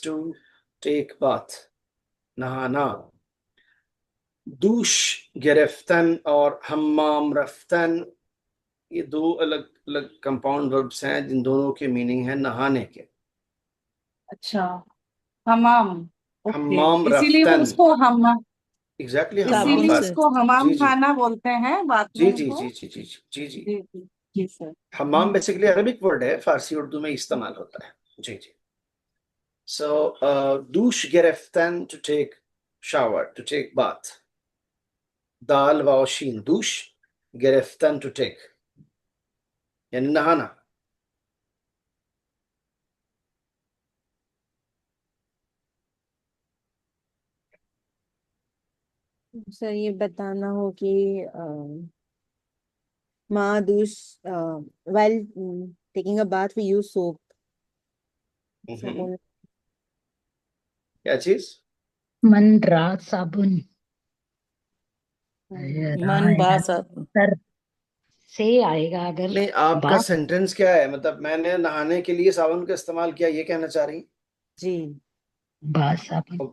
to take bath, नहाना। दूश गिरफ्तन और हम्माम रफ्तन, ये दो अलग अलग कंपाउंड वर्ब्स हैं जिन दोनों के मीनिंग है नहाने के। अच्छा, हमाम। ओके, हम्माम इसीलिए वो रफ्तन, उसको हम एग्जैक्टली हम्माम साबुन इसीलिए से। बात। उसको हमाम जी जी खाना बोलते हैं जी बाथरूम जी को। जी जी जी जी जी। जी जी जी सर। हम्माम बेसिकली अरबिक वर्ड है, फारसी उर्दू में इस्तेमाल होता है, जी जी। So douche gereften to take shower, to take bath. Dal wow sheen, douche gereften to take, यानी नहाना। सर ये बताना हो कि माँ दूस while taking a bath we use soap. हम्म, क्या चीज? मन रात साबुन रा मन आएगा, बास आप। सर से आएगा अगर नहीं, आपका बात। सेंटेंस क्या है, मतलब मैंने नहाने के लिए साबुन का इस्तेमाल किया, ये कहना चाह रही? जी। बात साबुन।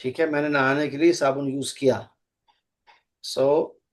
ठीक है, मैंने नहाने के लिए साबुन यूज किया। सो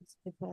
इस्तीफा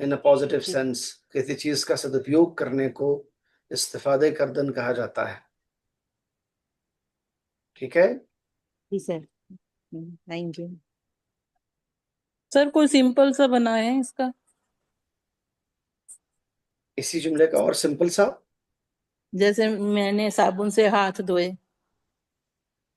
in a positive sense, किसी चीज का सदुपयोग करने को इस्तिफादे करदन कहा जाता है, ठीक है। जी सर, थैंक यू। सर कोई सिंपल सा बना है इसका? इसी जुमले का और सिंपल सा, जैसे मैंने साबुन से हाथ धोए।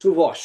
to wash.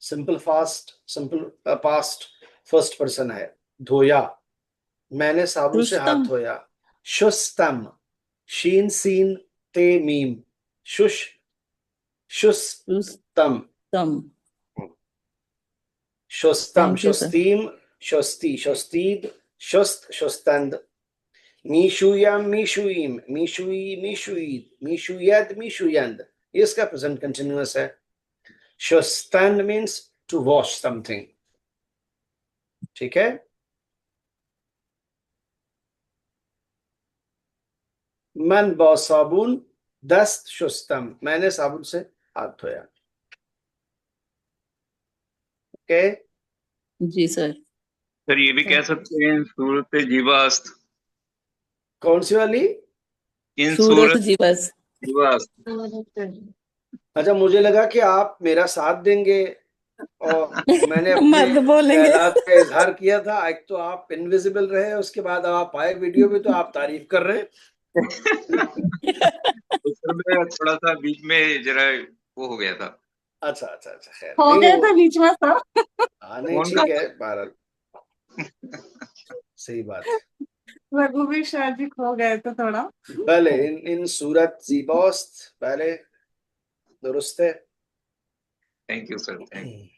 simple fast, simple past first person है, धोया, मैंने साबुन से हाथ रुस्तम। धोया। शुस्तम, शीन सीन ते मीम, शुश शुस्तम, रुस्तम। शुस्तम, थैंक यू सर। शुस्तीम, शुस्ती, शुस्तीद, शुस्त, शुस्तंद। मीशुयम, मीशुइम, मीशुई, मीशुईद, मीशुयद, मीशुयंद, ये इसका प्रेजेंट कंटिन्यूअस है। शुस्तन मीन्स टू वॉश समथिंग, ठीक है। मन बा साबुन दस्त शुस्तम, मैंने साबुन से हाथ धोया, ओके। जी सर। सर ये भी कह सकते हैं सूरत जीवास्त। कौन सी वाली? इन सूरत सूरत जी बस। जीवास्त। अच्छा, मुझे लगा कि आप मेरा साथ देंगे और मैंने अपने मर्द बोलेंगे। ख्यालात का इजहार किया था। एक तो आप इनविजिबल रहे, उसके बाद आप आए वीडियो में तो आप तारीफ कर रहे हैं। उसमें थोड़ा सा बीच में जरा वो हो गया था। अच्छा अच्छा अच्छा, खैर हो नहीं गया वो, था बीच में सर। हाँ नहीं कौन ठीक है, बहरहाल सही बात है। रघुवीर शाह जी खो गए थे थोड़ा। बले इन सूरत ज़ीबास्त, बले दुरुस्त है। थैंक यू सर, थैंक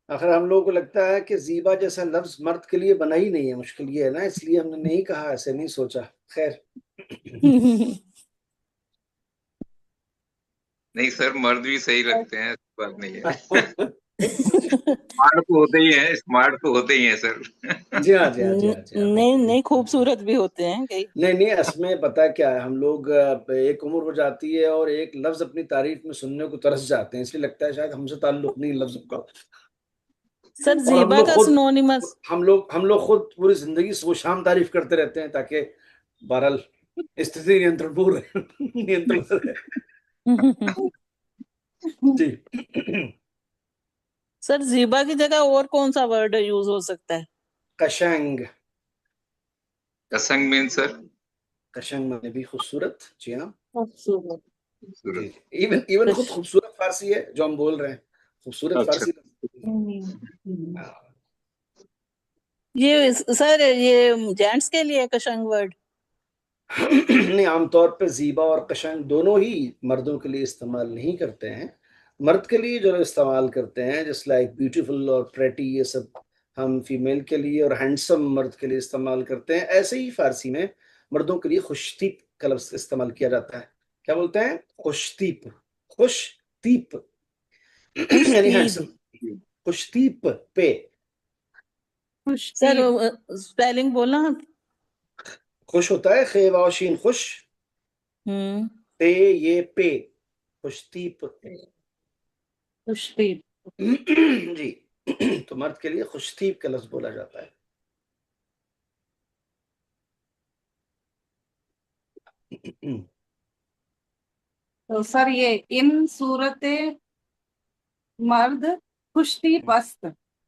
आखिर हम लोगों को लगता है कि ज़ीबा जैसा लफ्ज मर्द के लिए बना ही नहीं है, मुश्किल ये है ना, इसलिए हमने नहीं कहा, ऐसे नहीं सोचा। खैर नहीं सर, मर्द भी सही लगते हैं, ऐसी बात नहीं है। स्मार्ट तो होते ही हैं, स्मार्ट तो होते ही हैं सर। जी हाँ जी हाँ जी हाँ जी हाँ, नहीं बिल्कुल। नहीं, खूबसूरत भी होते हैं कई। नहीं नहीं, इसमें पता क्या है, हम लोग एक उम्र हो जाती है और एक लफ्ज अपनी तारीफ में सुनने को तरस जाते हैं, इसलिए लगता है शायद हमसे ताल्लुक नहीं लफ्ज का। सर और हम जीबा लोग का खुद सिनोनिमस। हम लोग खुद पूरी जिंदगी सुबह शाम तारीफ करते रहते हैं, ताकि बहरहाल स्थिति नियंत्रण पूर्ण नियंत्रण में रहे। जी। सर जीबा की जगह और कौन सा वर्ड यूज हो सकता है? कशंग। कसंग मीन सर? कशंग माने भी खूबसूरत, जी हाँ। खूबसूरत। जी खूबसूरत। जी, इवन इवन खुद खूबसूरत फारसी है जो हम बोल रहे हैं, खूबसूरत अच्छा। फारसी। हाँ। ये सर ये जेंट्स के लिए कशंग वर्ड? नहीं, आमतौर पे ज़ीबा और कशंग दोनों ही मर्दों के लिए इस्तेमाल नहीं करते हैं। मर्द के लिए जो इस्तेमाल करते हैं, जस्ट लाइक ब्यूटीफुल और प्रेटी, ये सब हम फीमेल के लिए और हैंडसम मर्द के लिए इस्तेमाल करते हैं। ऐसे ही फारसी में मर्दों के लिए खुशतीप का लफ्ज़ इस्तेमाल किया जाता है। क्या बोलते हैं? खुशतीप। खुशतीप यानी खुशतीब। हैंडसम। खुशतीप पे। सर खुशतीप। स्पेलिंग बोलना। खुश होता है खे वाव शीन खुश, हम्म। पे ये पे, खुशतीप। खुशतीप। जी। तो मर्द के लिए खुशतीब का लफ्ज बोला जाता है। तो सर ये इन सूरत मर्द खुशतीप अस्त।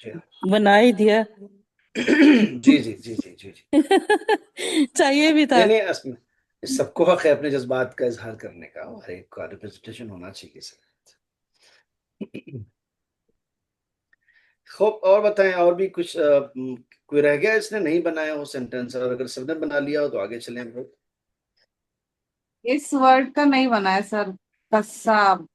जी हाँ। बना ही दिया। जी जी जी जी जी जी। चाहिए भी था। नहीं नहीं, असम सबको हक है अपने जज्बात का इजहार करने का, हर एक का रिप्रेजेंटेशन होना चाहिए सर। खूब, और बताएं, और भी कुछ कोई रह गया इसने नहीं बनाया हो सेंटेंस, और अगर सबने बना लिया हो तो आगे चलें हम लोग। इस वर्ड का नहीं बना है सर। कस्साब।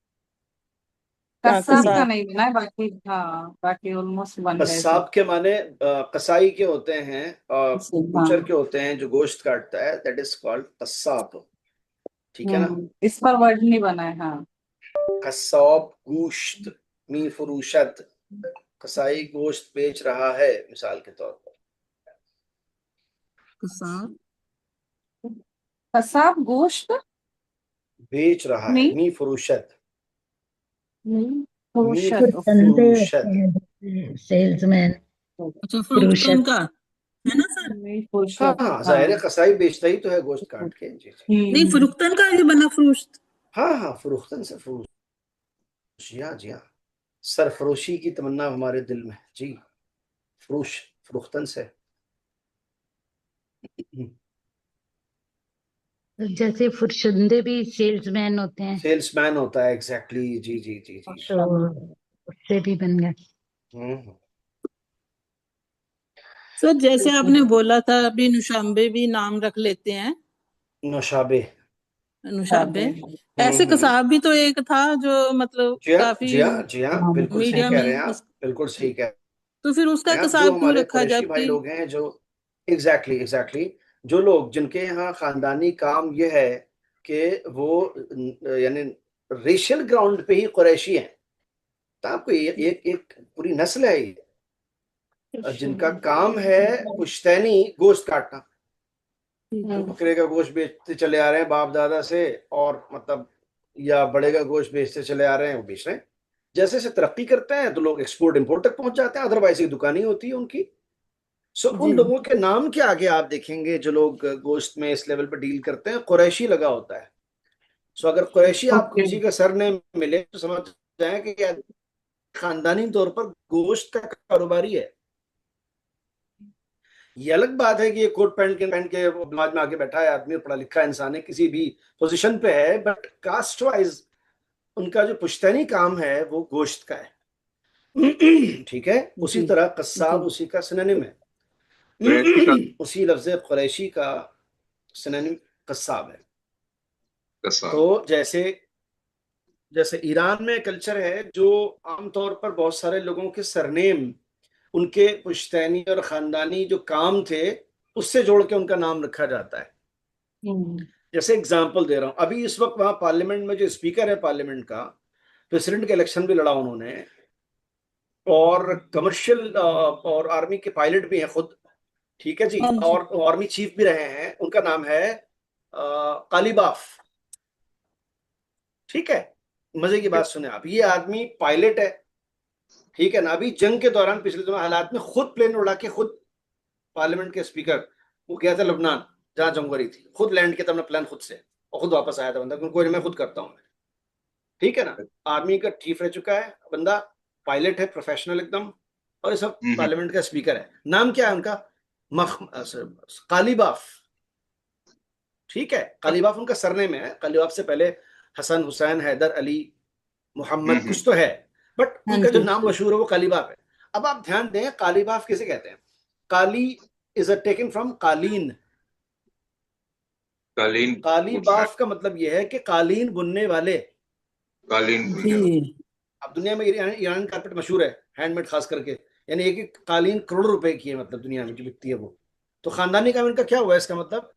कस्साब का कसाब। नहीं बना है, बाकी हाँ बाकी ऑलमोस्ट बन गए सर। कसाब के माने कसाई के होते हैं, हाँ। बूचर के होते हैं जो गोश्त काटता है, दैट इज कॉल्ड कसाब। ठीक है ना? इस पर वर्ड नहीं बना है हाँ। कसाब गोश्त, मी फुरूशत, कसाई गोश्त बेच रहा है, मिसाल के तौर पर। कसाब। कसाब गोश्त बेच रहा है, नहीं। मी फुरूशत। नहीं। मी फुरुशत। कुछ धंधे होते फुरूशत। हैं, सेल्समैन, अच्छा, पुरुषत। फ्रूट का है ना सर? नहीं हाँ फुरुशत हाँ, हाँ। जाहिर है कसाई बेचता ही तो है गोश्त काट के। जी जी। नहीं, फरुख्तन का ये बना फ्रूट। हाँ हाँ, फरोख्तन से फरोश, जी हाँ जी हाँ। सरफरोशी की तमन्ना हमारे दिल में है जी। फरोश, फरोख्तन से। जैसे फुर्शंदे भी सेल्समैन होते हैं, सेल्समैन होता है, एग्जैक्टली। जी जी जी जी। तो उससे भी बन गया। हम्म। सर जैसे आपने बोला था अभी नुशांबे भी नाम रख लेते हैं। नौशाबे। नुशाबे। ऐसे हम्म। कसाब भी तो एक था जो मतलब जी हाँ काफी जी हाँ जी हाँ, बिल्कुल सही मीडिया कह रहे हैं में आप, बिल्कुल सही कह तो फिर उसका रहे हैं आप। जो कसाब क्यों हमारे रखा कुरैशी भाई जबकि? लोग हैं, जो एग्जैक्टली एग्जैक्टली, जो लोग जिनके यहाँ खानदानी काम ये है कि वो यानी रेशियल ग्राउंड पे ही कुरैशी हैं, तो आपको एक पूरी नस्ल है ये, जिनका काम है पुश्तैनी गोश्त काटना। तो बकरे का गोश्त बेचते चले आ रहे हैं बाप दादा से, और मतलब या बड़े का गोश्त बेचते चले आ रहे हैं, वो बेच रहे हैं। जैसे जैसे तरक्की करते हैं तो लोग एक्सपोर्ट इंपोर्ट तक पहुंच जाते हैं, अदरवाइज एक दुकान ही होती है उनकी। सो उन जी। लोगों के नाम के आगे आप देखेंगे जो लोग गोश्त में इस लेवल पर डील करते हैं, कुरैशी लगा होता है। सो अगर कुरैशी आपको ओके। किसी का सरनेम मिले तो समझ जाए कि क्या खानदानी तौर पर गोश्त का कारोबारी है। ये अलग बात है कि ये कोट पहन के समाज में आके बैठा है आदमी, पढ़ा लिखा इंसान है, किसी भी पोजीशन पे है, बट कास्ट वाइज उनका जो पुश्तैनी काम है वो गोश्त का है। ठीक है। उसी जी। तरह कस्साब जी। उसी का सिनोनिम है। कुरैशी का उसी लफ्ज कुरैशी का सिनोनिम कस्साब है। कसाब। तो जैसे जैसे ईरान में कल्चर है जो आमतौर पर बहुत सारे लोगों के सरनेम उनके पुश्तैनी और खानदानी जो काम थे उससे जोड़ के उनका नाम रखा जाता है। जैसे एग्जांपल दे रहा हूं, अभी इस वक्त वहां पार्लियामेंट में जो स्पीकर है पार्लियामेंट का, प्रेसिडेंट का इलेक्शन भी लड़ा उन्होंने, और कमर्शियल और आर्मी के पायलट भी हैं खुद। ठीक है जी। हाँ जी। और आर्मी चीफ भी रहे हैं। उनका नाम है कालीबाफ। ठीक है। मजे की बात सुने आप, ये आदमी पायलट है। ठीक है ना। अभी जंग के दौरान पिछले दिनों हालात में खुद प्लेन उड़ा के खुद पार्लियामेंट के स्पीकर वो गया था लबनान, जहां जंग हो रही थी, खुद लैंड किया था अपना प्लान खुद से, और खुद वापस आया था बंदा, क्योंकि कोई मैं खुद करता हूँ। ठीक है ना। आर्मी का चीफ रह चुका है बंदा, पायलट है प्रोफेशनल एकदम, और ये सब पार्लियामेंट का स्पीकर है। नाम क्या है उनका? कालीबाफ। ठीक है। कालीबाफ उनका सरनेम है। कालीबाफ से पहले हसन, हुसैन, हैदर, अली, मोहम्मद कुछ तो है, बट हाँ उनका जो जी। नाम मशहूर है वो कालीबाफ है। अब आप ध्यान दें, कालीबाफ किसे कहते हैं? काली इज टेकन फ्रॉम कालीन। कालीन काली बुनना, बाफ का मतलब यह है कि कालीन बुनने वाले। कालीन बुनने वाला। जी। अब दुनिया में ईरान कारपेट मशहूर है, हैंडमेड खास करके, यानी एक एक कालीन करोड़ों रुपए की है, मतलब दुनिया में जो बिकती है वो। तो खानदानी काम इनका क्या हुआ इसका मतलब?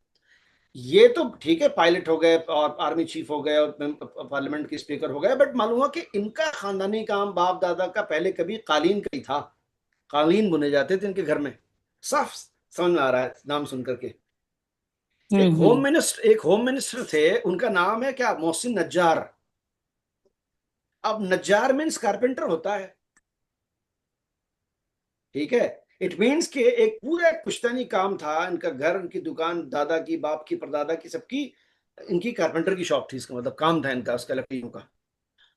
ये तो ठीक है, पायलट हो गए और आर्मी चीफ हो गए और पार्लियामेंट के स्पीकर हो गए, बट मालूम हुआ कि इनका खानदानी काम बाप दादा का पहले कभी कालीन का ही था। कालीन बुने जाते थे इनके घर में। साफ समझ में आ रहा है नाम सुन करके। एक होम मिनिस्टर थे, उनका नाम है क्या? मोहसिन नज्जार। अब नज्जार मीन्स कारपेंटर होता है। ठीक है। इट मीन्स के एक पूरा पुश्तैनी काम था, इनका घर, इनकी दुकान, दादा की, बाप की, परदादा की, सबकी इनकी कारपेंटर की शॉप थी, इसका मतलब काम था इनका उसका, लकड़ियों का।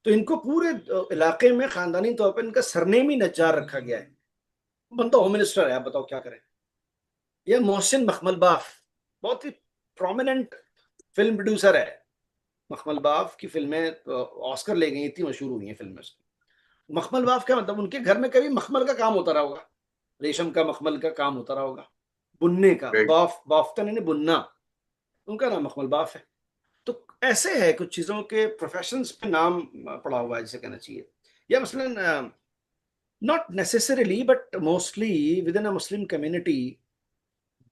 तो इनको पूरे इलाके में खानदानी तौर पर इनका सरनेम ही नज्जार रखा गया है। बंदा होम मिनिस्टर है, आप बताओ क्या करें। यह मोहसिन मखमल बाफ बहुत ही प्रोमिनेंट फिल्म प्रोड्यूसर है। मखमल बाफ की फिल्में ऑस्कर ले गई, इतनी मशहूर हुई हैं फिल्में उसकी। मखमल बाफ का मतलब उनके घर में कभी मखमल का काम होता रहा होगा, रेशम का, मखमल का काम होता रहा होगा, बुनने का। बाफ, बाफ्तन यानी बुनना, उनका नाम मखमल बाफ है। तो ऐसे है कुछ चीजों के प्रोफेशंस पे नाम पड़ा हुआ है, जिसे कहना चाहिए। या मसलन not necessarily but mostly with in a Muslim community,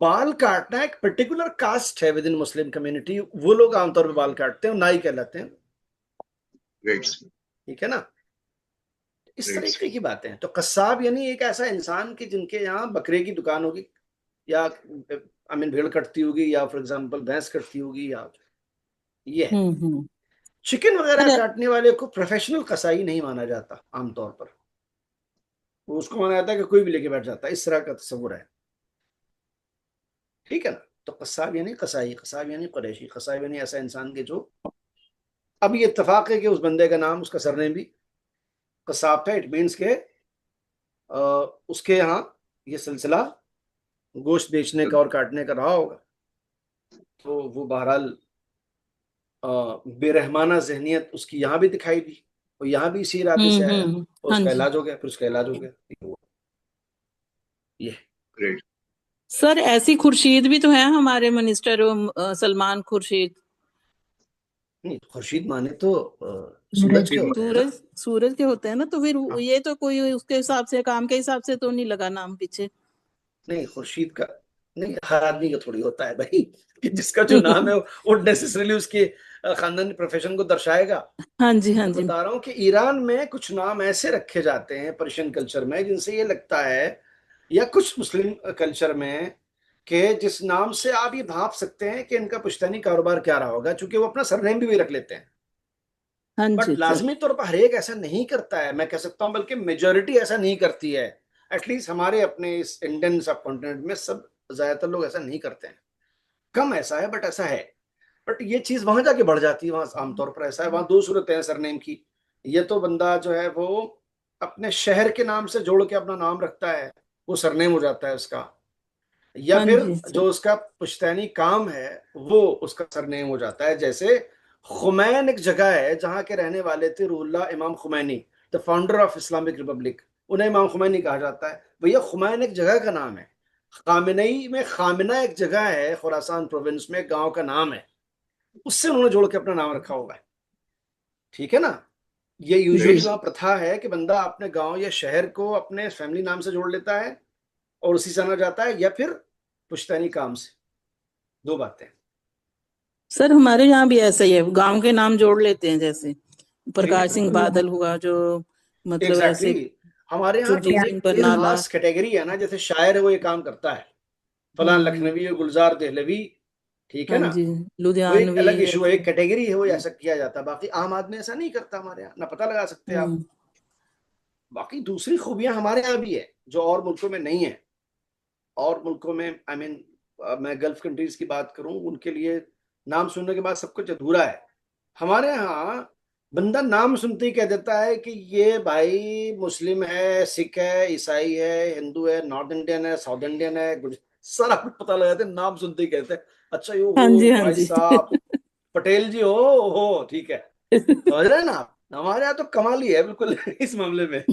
बाल काटना एक पर्टिकुलर कास्ट है विद इन मुस्लिम कम्युनिटी, वो लोग आमतौर पर बाल काटते हैं, नाई कहलाते हैं। ठीक है ना। इस तरीके की बातें हैं। तो कस्साब यानी एक ऐसा इंसान कि जिनके यहाँ बकरे की दुकान होगी, या आई मीन भेड़ कटती होगी, या फॉर एग्जांपल भैंस कटती होगी, या ये है। चिकन वगैरह अरे काटने वाले को प्रोफेशनल कसाई नहीं माना जाता आमतौर पर। वो उसको माना जाता है कि कोई भी लेके बैठ जाता है, इस तरह का तस्वुर है। ठीक है ना। तो कस्साब यानी कसाई, कसाब यानी कुरैशी, कसाब यानी ऐसा इंसान के जो, अब ये इत्तेफाक है कि उस बंदे का नाम, उसका सरनेम भी कसाब था। इट मीन्स के उसके यहाँ ये सिलसिला गोश्त बेचने का और काटने का रहा होगा। तो वो बहरहाल बेरहमाना जहनियत उसकी यहाँ भी दिखाई दी, और यहाँ भी इसी इरादे से आया, और हाँ उसका जी। इलाज हो गया, फिर उसका इलाज हो गया। ये ग्रेट। सर ऐसी खुर्शीद भी तो है हमारे मिनिस्टर, सलमान खुर्शीद। नहीं, खुर्शीद माने तो सूरज सूरज के होते हैं ना। सूरज, सूरज के होते हैं ना, तो फिर हाँ। ये तो कोई उसके हिसाब से, काम के हिसाब से तो नहीं लगा नाम पीछे। नहीं, खुर्शीद का नहीं, हर आदमी का थोड़ी होता है भाई कि जिसका जो नाम है वो नेसेसरली उसके खानदानी प्रोफेशन को दर्शाएगा। हाँ जी, हाँ मैं जी। बता रहा हूँ कि ईरान में कुछ नाम ऐसे रखे जाते हैं पर्शियन कल्चर में, जिनसे ये लगता है, या कुछ मुस्लिम कल्चर में, कि जिस नाम से आप ये भाप सकते हैं कि इनका पुश्तैनी कारोबार क्या रहा होगा, क्योंकि वो अपना सरनेम भी रख लेते हैं। हाँ बट जी सर। लाजमी तौर पर हर एक ऐसा नहीं करता है, मैं कह सकता हूं बल्कि मेजोरिटी ऐसा नहीं करती है। एटलीस्ट हमारे अपने इस इंडियन सब कॉन्टिनेंट में सब ज्यादातर लोग ऐसा नहीं करते हैं। कम ऐसा है बट ऐसा है। बट ये चीज वहां जाके बढ़ जाती है, वहां आमतौर पर ऐसा है, वहां दो सूरतें हैं सरनेम की। ये तो बंदा जो है वो अपने शहर के नाम से जोड़ के अपना नाम रखता है, वो सरनेम हो जाता है उसका। या हाँ फिर जी जो सर। उसका पुश्तैनी काम है वो उसका सरनेम हो जाता है। जैसे खुमैन एक जगह है जहां के रहने वाले थे रूहुल्लाह इमाम Khomeini, the founder of Islamic Republic, उन्हें इमाम खुमैनी कहा जाता है। भैया खुमैन एक जगह का नाम है। खामिनई में खामिना एक जगह है खुरासान प्रोविंस में, गांव का नाम है, उससे उन्होंने जोड़ के अपना नाम रखा हुआ है। ठीक है ना। ये जी यूजुअली वहां प्रथा है कि बंदा अपने गांव या शहर को अपने फैमिली नाम से जोड़ लेता है और उसी से आना जाता है, या फिर पुश्तैनी काम से। दो बातें। सर, हमारे यहाँ भी ऐसा ही है, गांव के नाम जोड़ लेते हैं, जैसे जी प्रकाश सिंह बिल्कुल, बादल हुआ, जो मतलब ऐसे एग्जैक्टली। हमारे यहाँ तो सुरजीत ये सिंह एक बरनाला। खास कैटेगरी है ना, जैसे शायर है वो ये काम करता है, फलान हम्म। लखनवी है, गुलजार देहलवी, ठीक है हाँ ना। जी, वो एक लुधियानवी अलग इशू है, ऐसे। एक कैटेगरी है, वो ऐसा किया जाता है। बाकी आम आदमी ऐसा नहीं करता हमारे यहाँ, ना पता लगा सकते आप। हम्म। बाकी दूसरी खूबियां हमारे यहाँ भी है जो और मुल्कों में नहीं है। और मुल्कों में आई मीन मैं गल्फ कंट्रीज की बात करूं, उनके लिए नाम सुनने के बाद सब कुछ अधूरा है। हमारे यहाँ बंदा नाम सुनते ही कह देता है कि ये भाई मुस्लिम है, सिख है, ईसाई है, हिंदू है, नॉर्थ इंडियन है, साउथ इंडियन है, सारा कुछ पता लग जाता है, नाम सुनते ही कहते हैं अच्छा यो हाँ जी, हो हाँ भाई जी। साहब, पटेल जी हो ठीक है। समझ रहे हैं ना आप? हमारे यहाँ तो कमाल ही है बिल्कुल इस मामले में।